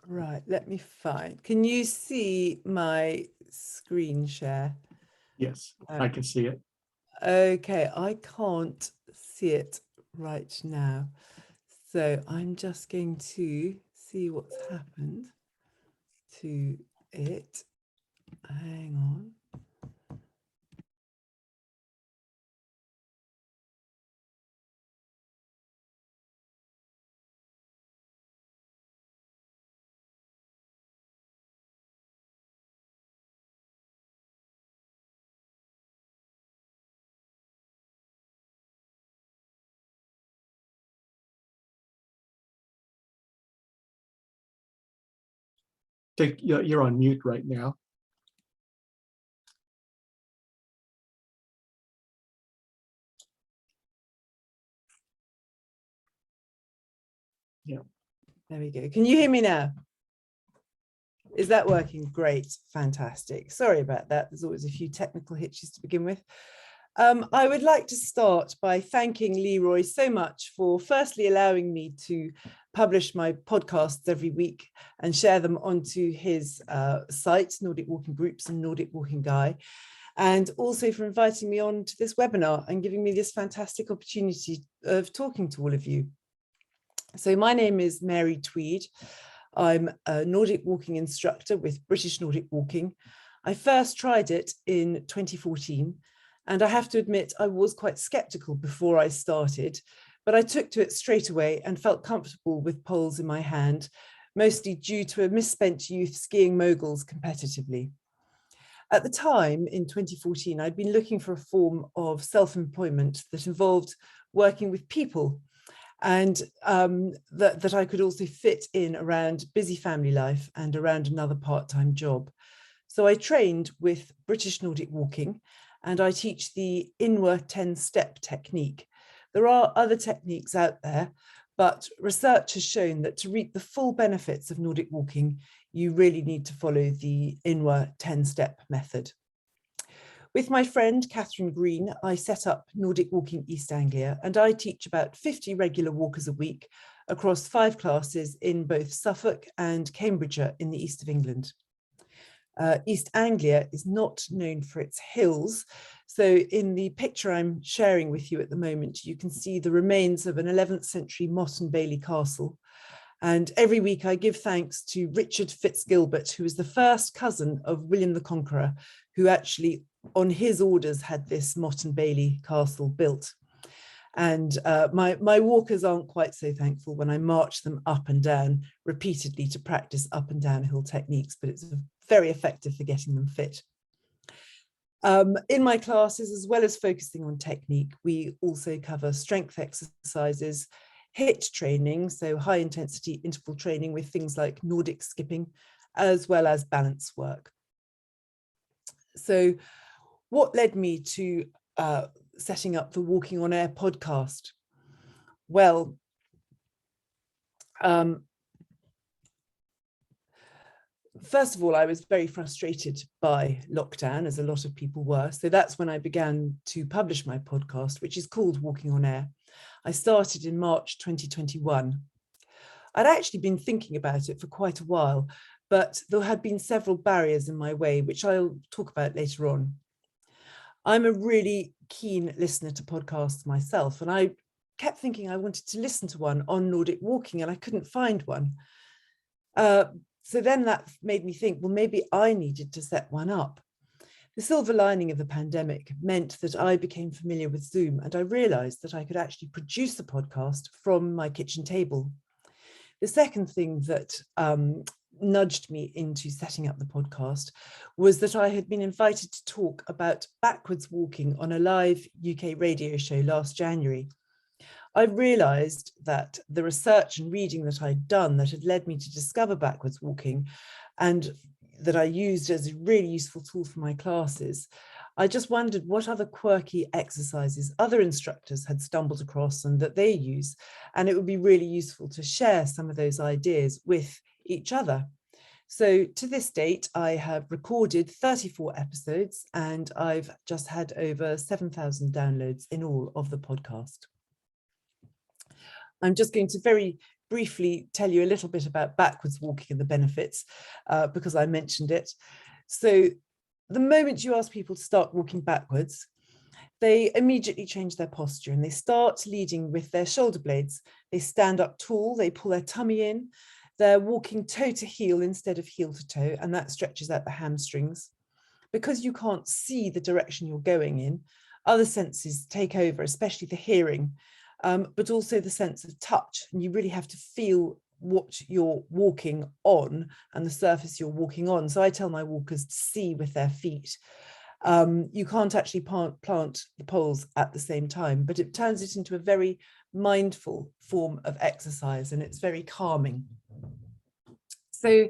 Right, let me find. Can you see my screen share? Yes, I can see it. Okay, I can't see it right now. So I'm just going to see what's happened to it. Hang on. You're on mute right now. Yeah. There we go. Can you hear me now? Is that working? Great, fantastic. Sorry about that. There's always a few technical hitches to begin with. I would like to start by thanking Leroy so much for firstly allowing me to publish my podcasts every week and share them onto his site, Nordic Walking Groups and Nordic Walking Guy, and also for inviting me on to this webinar and giving me this fantastic opportunity of talking to all of you. So my name is Mary Tweed. I'm a Nordic walking instructor with British Nordic Walking. I first tried it in 2014, and I have to admit I was quite skeptical before I started, but I took to it straight away and felt comfortable with poles in my hand, mostly due to a misspent youth skiing moguls competitively. At the time, in 2014, I'd been looking for a form of self-employment that involved working with people, and that I could also fit in around busy family life and around another part-time job. So I trained with British Nordic Walking, and I teach the inward 10-step technique. There are other techniques out there, but research has shown that to reap the full benefits of Nordic walking, you really need to follow the inward 10-step method. With my friend Catherine Green, I set up Nordic Walking East Anglia, and I teach about 50 regular walkers a week across 5 classes in both Suffolk and Cambridgeshire in the east of England. East Anglia is not known for its hills. So in the picture I'm sharing with you at the moment, you can see the remains of an 11th century Motte and Bailey castle. And every week I give thanks to Richard Fitzgilbert, who was the first cousin of William the Conqueror, who actually on his orders had this Motte and Bailey castle built. And my walkers aren't quite so thankful when I march them up and down repeatedly to practice up and downhill techniques, but it's very effective for getting them fit. In my classes, as well as focusing on technique, we also cover strength exercises, HIIT training, so high intensity interval training with things like Nordic skipping, as well as balance work. So what led me to setting up the Walking on Air podcast? Well, first of all, I was very frustrated by lockdown, as a lot of people were. So that's when I began to publish my podcast, which is called Walking on Air. I started in March 2021. I'd actually been thinking about it for quite a while, but there had been several barriers in my way, which I'll talk about later on. I'm a really keen listener to podcasts myself, and I kept thinking I wanted to listen to one on Nordic walking, and I couldn't find one. So then that made me think, well, maybe I needed to set one up. The silver lining of the pandemic meant that I became familiar with Zoom, and I realized that I could actually produce a podcast from my kitchen table. The second thing that nudged me into setting up the podcast was that I had been invited to talk about backwards walking on a live UK radio show last January. I realized that the research and reading that I'd done that had led me to discover backwards walking, and that I used as a really useful tool for my classes, I just wondered what other quirky exercises other instructors had stumbled across and that they use. And it would be really useful to share some of those ideas with each other. So to this date, I have recorded 34 episodes, and I've just had over 7,000 downloads in all of the podcast. I'm just going to very briefly tell you a little bit about backwards walking and the benefits, because I mentioned it. So the moment you ask people to start walking backwards, they immediately change their posture and they start leading with their shoulder blades. They stand up tall, they pull their tummy in, they're walking toe to heel instead of heel to toe, and that stretches out the hamstrings. Because you can't see the direction you're going in, other senses take over, especially the hearing, but also the sense of touch. And you really have to feel what you're walking on and the surface you're walking on. So I tell my walkers to see with their feet. You can't actually plant the poles at the same time, but it turns it into a very mindful form of exercise, and it's very calming. So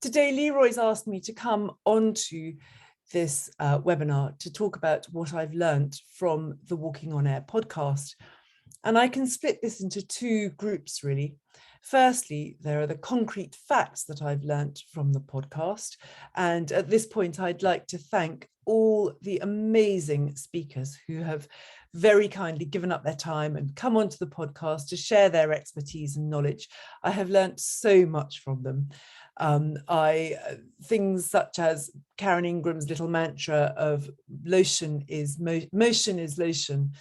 today, Leroy's asked me to come onto this webinar to talk about what I've learned from the Walking on Air podcast. And I can split this into two groups, really. Firstly, there are the concrete facts that I've learned from the podcast. And at this point, I'd like to thank all the amazing speakers who have very kindly given up their time and come onto the podcast to share their expertise and knowledge. I have learned so much from them. Things such as Karen Ingram's little mantra of motion is lotion,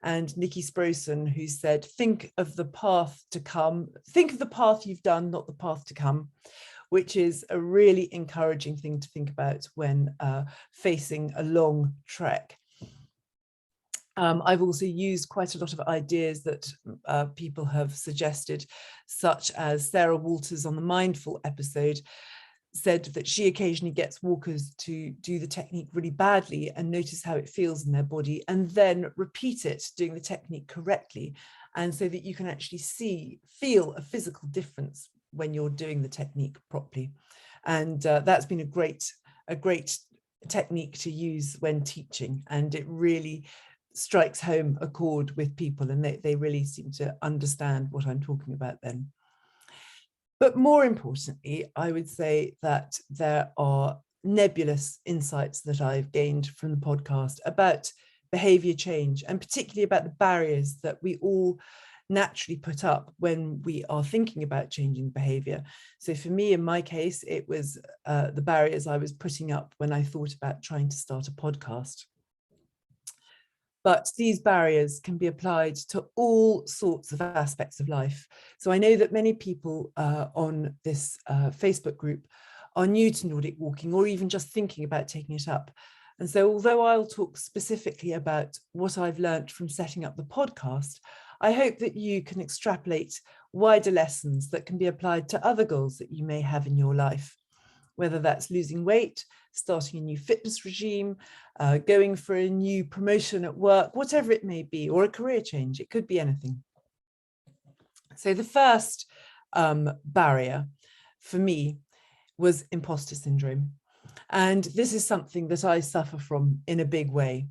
and Nikki Sproson, who said, think of the path to come, think of the path you've done, not the path to come, which is a really encouraging thing to think about when facing a long trek. I've also used quite a lot of ideas that people have suggested, such as Sarah Walters on the Mindful episode said that she occasionally gets walkers to do the technique really badly and notice how it feels in their body and then repeat it, doing the technique correctly. And so that you can actually feel a physical difference when you're doing the technique properly. And that's been a great technique to use when teaching, and it really strikes home a chord with people, and they really seem to understand what I'm talking about then. But more importantly, I would say that there are nebulous insights that I've gained from the podcast about behavior change, and particularly about the barriers that we all naturally put up when we are thinking about changing behavior. So for me, in my case, it was the barriers I was putting up when I thought about trying to start a podcast. But these barriers can be applied to all sorts of aspects of life. So I know that many people on this Facebook group are new to Nordic walking, or even just thinking about taking it up. And so although I'll talk specifically about what I've learned from setting up the podcast, I hope that you can extrapolate wider lessons that can be applied to other goals that you may have in your life, whether that's losing weight, starting a new fitness regime, going for a new promotion at work, whatever it may be, or a career change. It could be anything. So the first barrier for me was imposter syndrome. And this is something that I suffer from in a big way.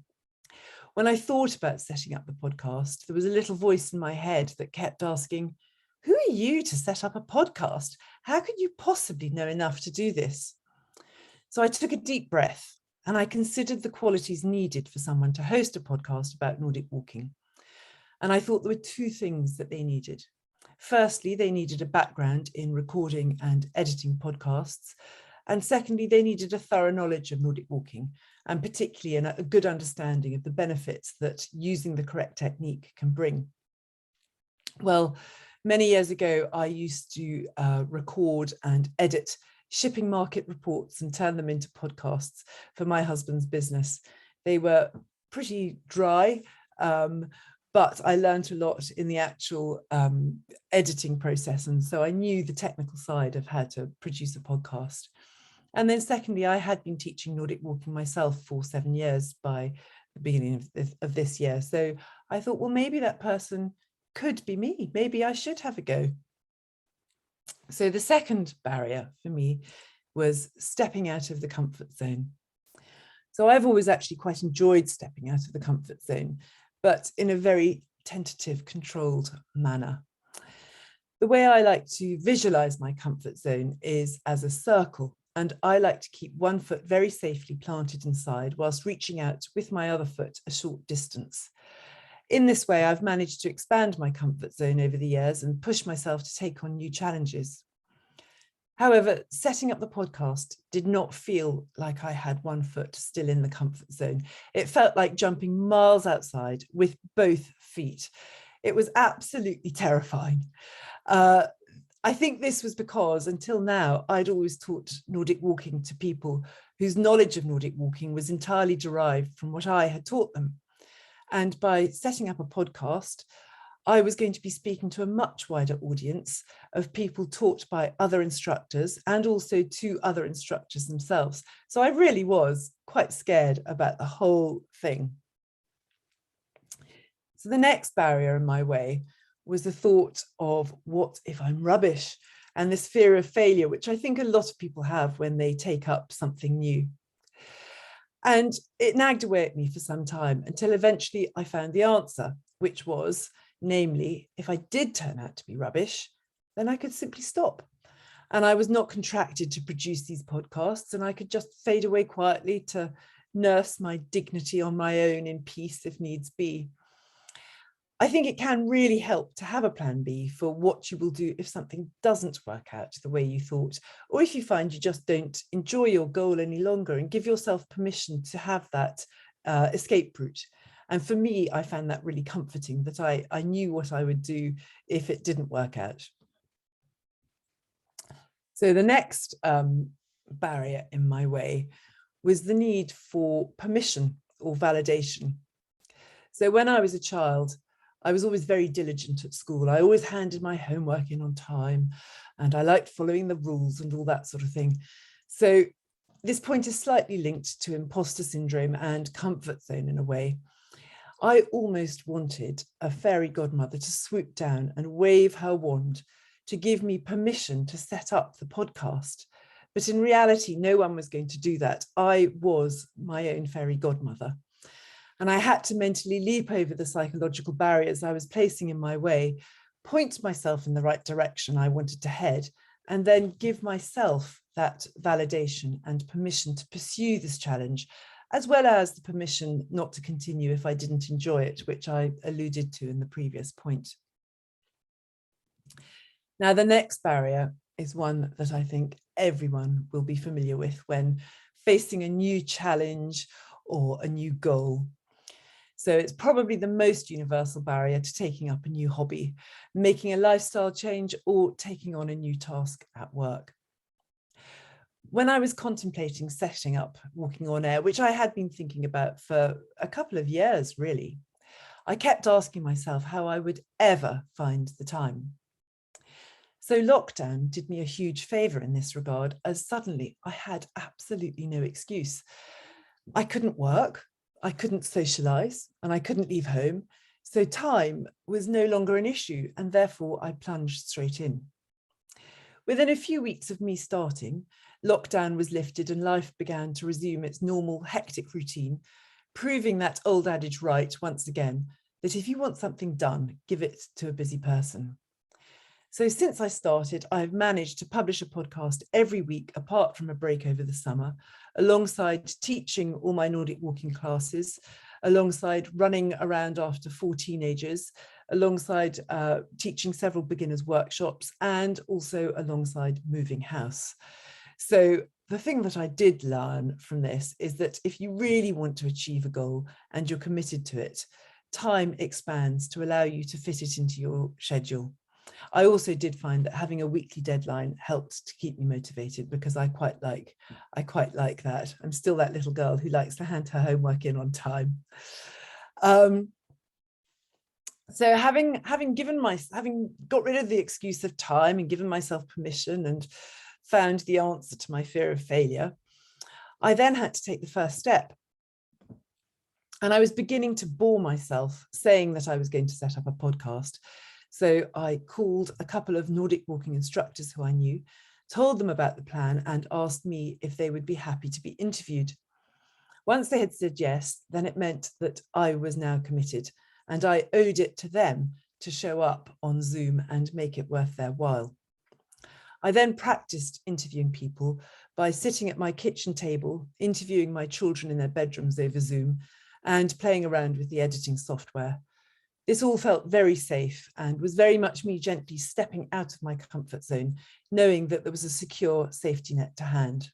When I thought about setting up the podcast, there was a little voice in my head that kept asking, who are you to set up a podcast? How could you possibly know enough to do this? So I took a deep breath and I considered the qualities needed for someone to host a podcast about Nordic walking. And I thought there were two things that they needed. Firstly, they needed a background in recording and editing podcasts. And secondly, they needed a thorough knowledge of Nordic walking, and particularly a good understanding of the benefits that using the correct technique can bring. Well, many years ago, I used to record and edit shipping market reports and turn them into podcasts for my husband's business. They were pretty dry, but I learned a lot in the actual editing process. And so I knew the technical side of how to produce a podcast. And then secondly, I had been teaching Nordic walking myself for 7 years by the beginning of this year. So I thought, well, maybe that person could be me. Maybe I should have a go. So the second barrier for me was stepping out of the comfort zone. So I've always actually quite enjoyed stepping out of the comfort zone, but in a very tentative, controlled manner. The way I like to visualize my comfort zone is as a circle, and I like to keep one foot very safely planted inside whilst reaching out with my other foot a short distance. In this way, I've managed to expand my comfort zone over the years and push myself to take on new challenges. However, setting up the podcast did not feel like I had one foot still in the comfort zone. It felt like jumping miles outside with both feet. It was absolutely terrifying. I think this was because until now, I'd always taught Nordic walking to people whose knowledge of Nordic walking was entirely derived from what I had taught them. And by setting up a podcast, I was going to be speaking to a much wider audience of people taught by other instructors and also to other instructors themselves. So I really was quite scared about the whole thing. So the next barrier in my way was the thought of what if I'm rubbish, and this fear of failure, which I think a lot of people have when they take up something new. And it nagged away at me for some time until eventually I found the answer, which was, namely, if I did turn out to be rubbish, then I could simply stop. And I was not contracted to produce these podcasts, and I could just fade away quietly to nurse my dignity on my own in peace if needs be. I think it can really help to have a plan B for what you will do if something doesn't work out the way you thought, or if you find you just don't enjoy your goal any longer, and give yourself permission to have that escape route. And for me, I found that really comforting, that I knew what I would do if it didn't work out. So the next barrier in my way was the need for permission or validation. So when I was a child, I was always very diligent at school. I always handed my homework in on time, and I liked following the rules and all that sort of thing. So this point is slightly linked to imposter syndrome and comfort zone in a way. I almost wanted a fairy godmother to swoop down and wave her wand to give me permission to set up the podcast. But in reality, no one was going to do that. I was my own fairy godmother. And I had to mentally leap over the psychological barriers I was placing in my way, point myself in the right direction I wanted to head, and then give myself that validation and permission to pursue this challenge, as well as the permission not to continue if I didn't enjoy it, which I alluded to in the previous point. Now, the next barrier is one that I think everyone will be familiar with when facing a new challenge or a new goal. So it's probably the most universal barrier to taking up a new hobby, making a lifestyle change, or taking on a new task at work. When I was contemplating setting up Walking on Air, which I had been thinking about for a couple of years, really, I kept asking myself how I would ever find the time. So lockdown did me a huge favour in this regard, as suddenly I had absolutely no excuse. I couldn't work, I couldn't socialise, and I couldn't leave home. So time was no longer an issue, and therefore I plunged straight in. Within a few weeks of me starting, lockdown was lifted and life began to resume its normal hectic routine, proving that old adage right once again, that if you want something done, give it to a busy person. So since I started, I've managed to publish a podcast every week, apart from a break over the summer, alongside teaching all my Nordic walking classes, alongside running around after 4 teenagers, alongside teaching several beginners workshops, and also alongside moving house. So the thing that I did learn from this is that if you really want to achieve a goal and you're committed to it, time expands to allow you to fit it into your schedule. I also did find that having a weekly deadline helped to keep me motivated, because I quite like that. I'm still that little girl who likes to hand her homework in on time. So having got rid of the excuse of time and given myself permission and found the answer to my fear of failure, I then had to take the first step. And I was beginning to bore myself saying that I was going to set up a podcast. So I called a couple of Nordic walking instructors who I knew, told them about the plan, and asked me if they would be happy to be interviewed. Once they had said yes, then it meant that I was now committed, and I owed it to them to show up on Zoom and make it worth their while. I then practiced interviewing people by sitting at my kitchen table, interviewing my children in their bedrooms over Zoom, and playing around with the editing software. This all felt very safe and was very much me gently stepping out of my comfort zone, knowing that there was a secure safety net to hand.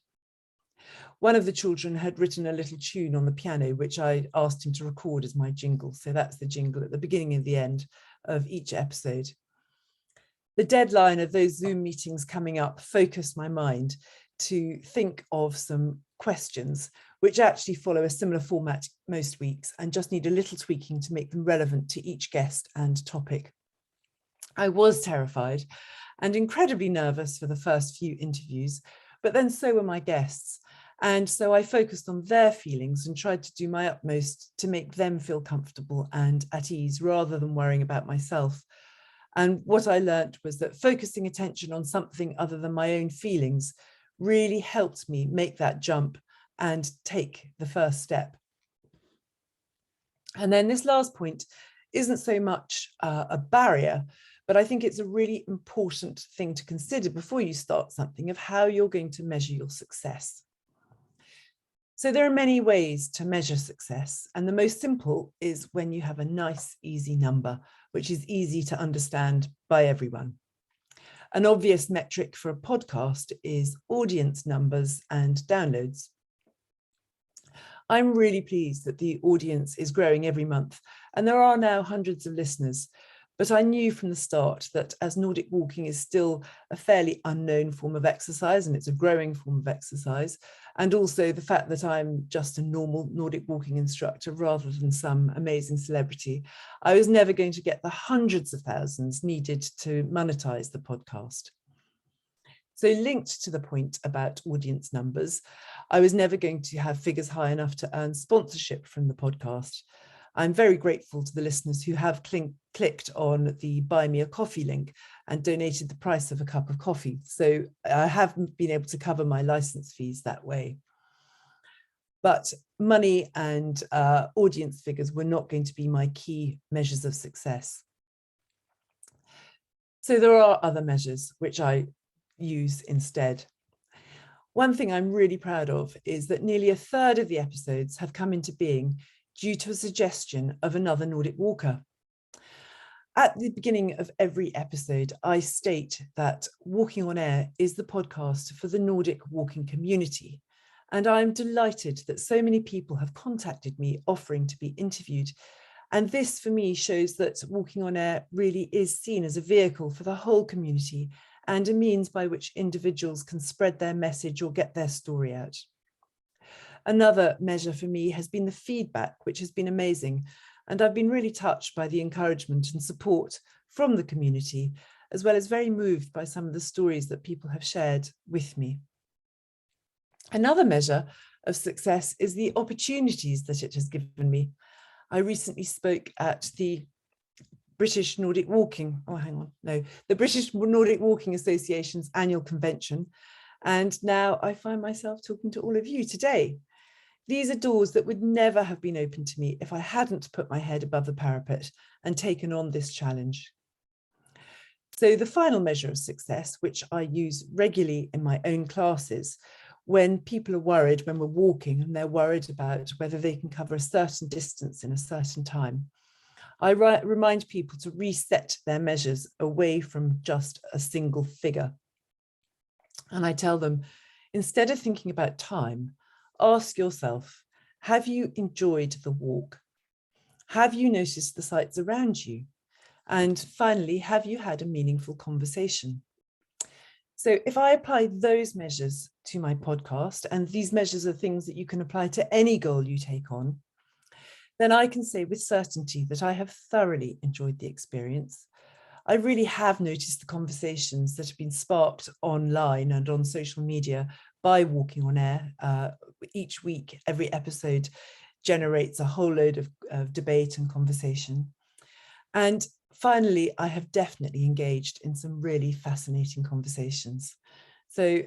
One of the children had written a little tune on the piano, which I asked him to record as my jingle. So that's the jingle at the beginning and the end of each episode. The deadline of those Zoom meetings coming up focused my mind to think of some questions which actually follow a similar format most weeks and just need a little tweaking to make them relevant to each guest and topic. I was terrified and incredibly nervous for the first few interviews, but then so were my guests. And so I focused on their feelings and tried to do my utmost to make them feel comfortable and at ease rather than worrying about myself. And what I learned was that focusing attention on something other than my own feelings really helped me make that jump and take the first step. And then this last point isn't so much a barrier, but I think it's a really important thing to consider before you start something of how you're going to measure your success. So there are many ways to measure success, and the most simple is when you have a nice, easy number, which is easy to understand by everyone. An obvious metric for a podcast is audience numbers and downloads. I'm really pleased that the audience is growing every month, and there are now hundreds of listeners. But I knew from the start that as Nordic walking is still a fairly unknown form of exercise, and it's a growing form of exercise, and also the fact that I'm just a normal Nordic walking instructor rather than some amazing celebrity, I was never going to get the hundreds of thousands needed to monetize the podcast. So linked to the point about audience numbers, I was never going to have figures high enough to earn sponsorship from the podcast. I'm very grateful to the listeners who have clicked on the Buy Me a Coffee link and donated the price of a cup of coffee. So I have been able to cover my license fees that way. But money and audience figures were not going to be my key measures of success. So there are other measures which I use instead. One thing I'm really proud of is that nearly a third of the episodes have come into being due to a suggestion of another Nordic walker. At the beginning of every episode, I state that Walking on Air is the podcast for the Nordic walking community. And I'm delighted that so many people have contacted me offering to be interviewed. And this for me shows that Walking on Air really is seen as a vehicle for the whole community and a means by which individuals can spread their message or get their story out. Another measure for me has been the feedback, which has been amazing. And I've been really touched by the encouragement and support from the community, as well as very moved by some of the stories that people have shared with me. Another measure of success is the opportunities that it has given me. I recently spoke at the British Nordic Walking, the British Nordic Walking Association's annual convention. And now I find myself talking to all of you today. These are doors that would never have been open to me if I hadn't put my head above the parapet and taken on this challenge. So the final measure of success, which I use regularly in my own classes, when people are worried when we're walking and they're worried about whether they can cover a certain distance in a certain time, I remind people to reset their measures away from just a single figure. And I tell them, instead of thinking about time, ask yourself, have you enjoyed the walk? Have you noticed the sights around you? And finally, have you had a meaningful conversation? So if I apply those measures to my podcast, and these measures are things that you can apply to any goal you take on, then I can say with certainty that I have thoroughly enjoyed the experience. I really have noticed the conversations that have been sparked online and on social media by Walking on Air. Each week, every episode generates a whole load of debate and conversation. And finally, I have definitely engaged in some really fascinating conversations. So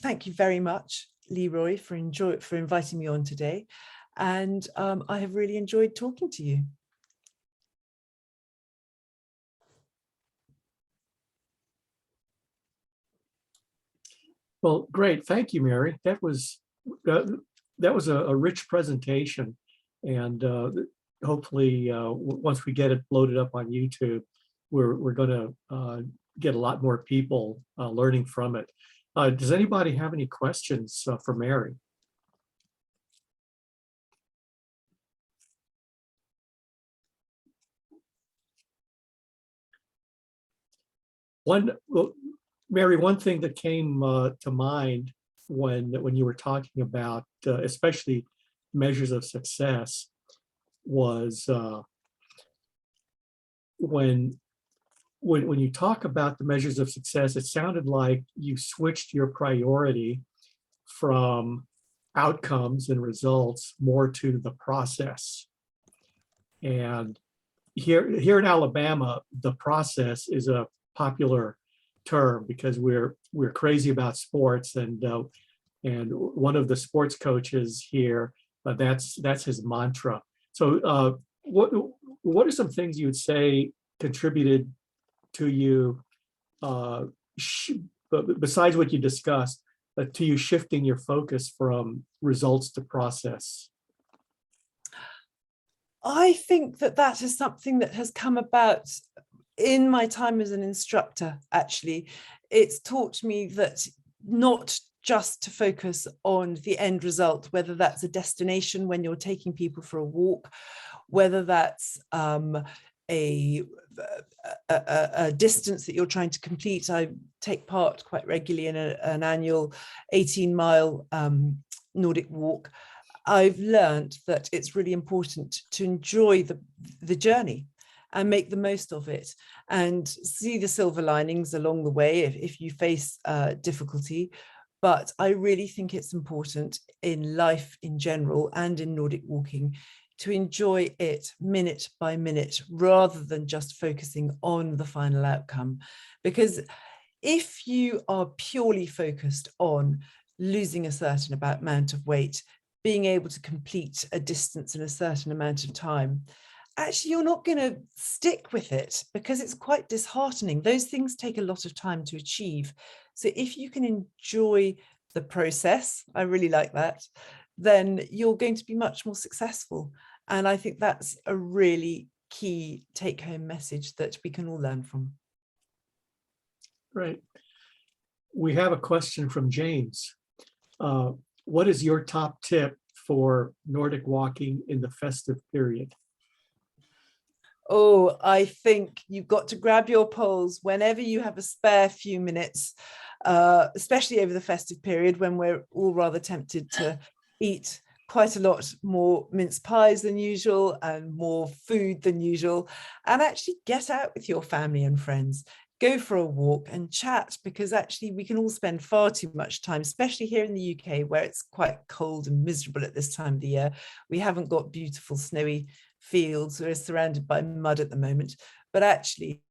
thank you very much, Leroy, for inviting me on today. And I have really enjoyed talking to you. Well, great. Thank you, Mary. That was a rich presentation. And hopefully, once we get it loaded up on YouTube, we're going to get a lot more people learning from it. Does anybody have any questions for Mary? Mary, one thing that came to mind when you were talking about, especially measures of success, was when you talk about the measures of success, it sounded like you switched your priority from outcomes and results more to the process. And here in Alabama, the process is a popular term because we're crazy about sports, and one of the sports coaches here, that's his mantra. So what are some things you would say contributed to you, besides what you discussed, to you shifting your focus from results to process? I think that is something that has come about in my time as an instructor, actually. It's taught me that not just to focus on the end result, whether that's a destination when you're taking people for a walk, whether that's a distance that you're trying to complete. I take part quite regularly in an annual 18-mile Nordic walk. I've learned that it's really important to enjoy the journey and make the most of it and see the silver linings along the way if you face difficulty. But I really think it's important in life in general and in Nordic walking to enjoy it minute by minute rather than just focusing on the final outcome. Because if you are purely focused on losing a certain amount of weight, being able to complete a distance in a certain amount of time, actually you're not going to stick with it because it's quite disheartening. Those things take a lot of time to achieve. So if you can enjoy the process, I really like that, then you're going to be much more successful. And I think that's a really key take-home message that we can all learn from. Right. We have a question from James. What is your top tip for Nordic walking in the festive period? Oh, I think you've got to grab your poles whenever you have a spare few minutes, especially over the festive period when we're all rather tempted to eat quite a lot more mince pies than usual and more food than usual, and actually get out with your family and friends. Go for a walk and chat, because actually we can all spend far too much time, especially here in the UK where it's quite cold and miserable at this time of the year. We haven't got beautiful snowy fields. We're surrounded by mud at the moment. But actually,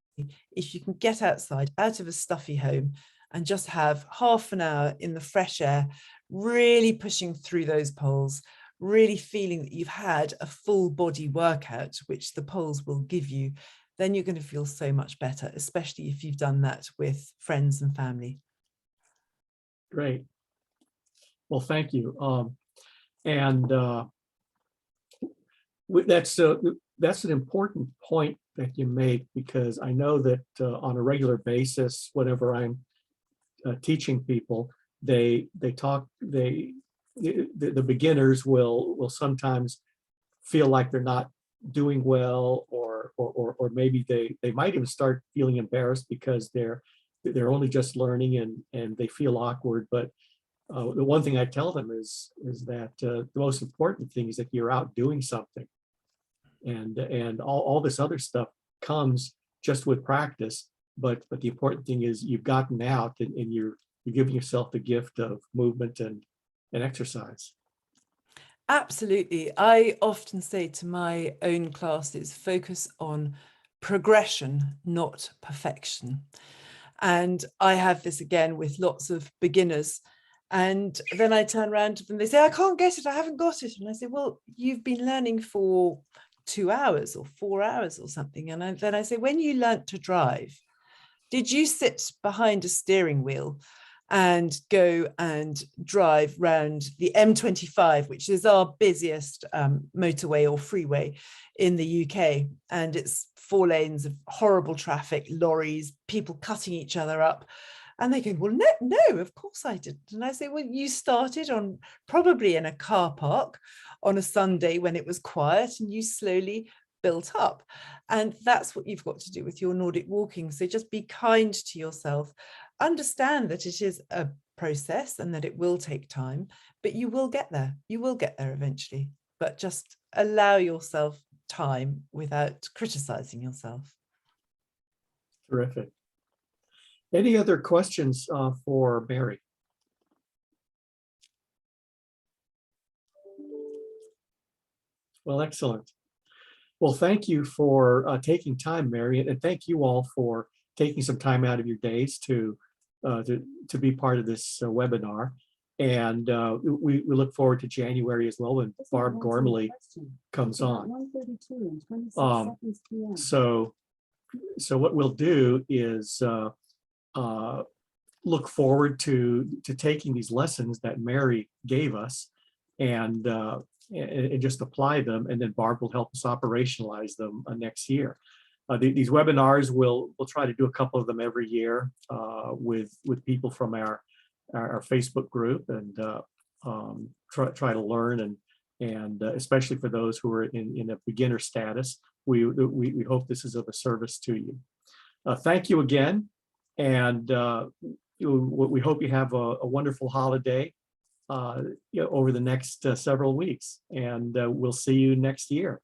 if you can get outside, out of a stuffy home, and just have half an hour in the fresh air, really pushing through those poles, really feeling that you've had a full body workout, which the poles will give you, then you're going to feel so much better, especially if you've done that with friends and family. Great. Well, thank you. That's an important point that you make, because I know that on a regular basis, whenever I'm teaching people, the beginners will sometimes feel like they're not doing well, or maybe they might even start feeling embarrassed because they're only just learning and they feel awkward. But the one thing I tell them is that the most important thing is that you're out doing something, and all this other stuff comes just with practice. But the important thing is you've gotten out, and you're giving yourself the gift of movement and exercise. Absolutely. I often say to my own classes, focus on progression, not perfection. And I have this again with lots of beginners. And then I turn around to them, they say, I can't get it, I haven't got it. And I say, well, you've been learning for 2 hours or 4 hours or something. And then I say, when you learnt to drive, did you sit behind a steering wheel and go and drive round the M25, which is our busiest motorway or freeway in the UK. And it's 4 lanes of horrible traffic, lorries, people cutting each other up. And they go, well, no, of course I didn't. And I say, well, you started on probably in a car park on a Sunday when it was quiet, and you slowly built up. And that's what you've got to do with your Nordic walking. So just be kind to yourself. Understand that it is a process and that it will take time, but you will get there. You will get there eventually. But just allow yourself time without criticizing yourself. Terrific. Any other questions for Mary? Well, excellent. Well, thank you for taking time, Mary, and thank you all for taking some time out of your days to be part of this webinar. And we look forward to January as well when Barb Gormley comes on. So what we'll do is look forward to taking these lessons that Mary gave us and just apply them, and then Barb will help us operationalize them next year. These webinars, we'll try to do a couple of them every year with people from our Facebook group, and try to learn, and especially for those who are in a beginner status, we hope this is of a service to you. Thank you again, and we hope you have a wonderful holiday over the next several weeks, and we'll see you next year.